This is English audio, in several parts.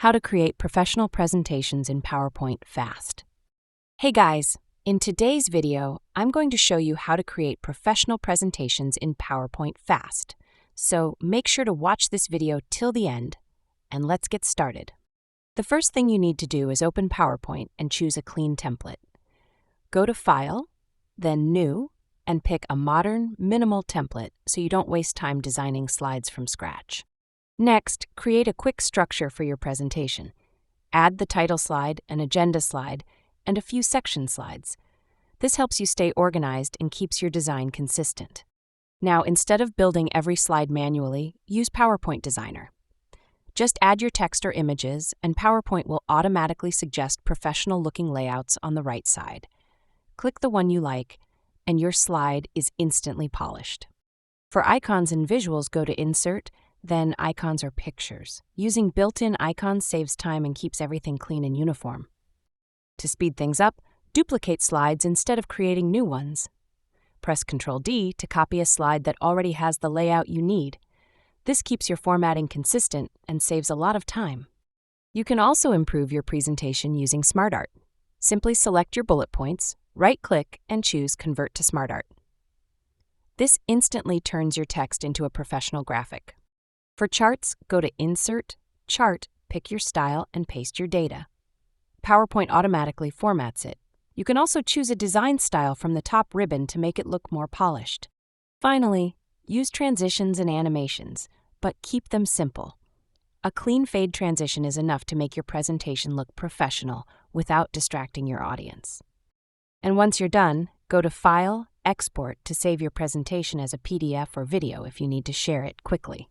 How to create professional presentations in PowerPoint fast. Hey guys, in today's video, I'm going to show you how to create professional presentations in PowerPoint fast. So make sure to watch this video till the end, and let's get started. The first thing you need to do is open PowerPoint and choose a clean template. Go to File, then New, and pick a modern, minimal template so you don't waste time designing slides from scratch. Next, create a quick structure for your presentation. Add the title slide, an agenda slide, and a few section slides. This helps you stay organized and keeps your design consistent. Now, instead of building every slide manually, use PowerPoint Designer. Just add your text or images, and PowerPoint will automatically suggest professional-looking layouts on the right side. Click the one you like, and your slide is instantly polished. For icons and visuals, go to Insert, then Icons or Pictures. Using built-in icons saves time and keeps everything clean and uniform. To speed things up, duplicate slides instead of creating new ones. Press Ctrl-D to copy a slide that already has the layout you need. This keeps your formatting consistent and saves a lot of time. You can also improve your presentation using SmartArt. Simply select your bullet points, right-click, and choose Convert to SmartArt. This instantly turns your text into a professional graphic. For charts, go to Insert, Chart, pick your style, and paste your data. PowerPoint automatically formats it. You can also choose a design style from the top ribbon to make it look more polished. Finally, use transitions and animations, but keep them simple. A clean fade transition is enough to make your presentation look professional without distracting your audience. And once you're done, go to File, Export to save your presentation as a PDF or video if you need to share it quickly.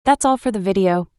That's all for the video.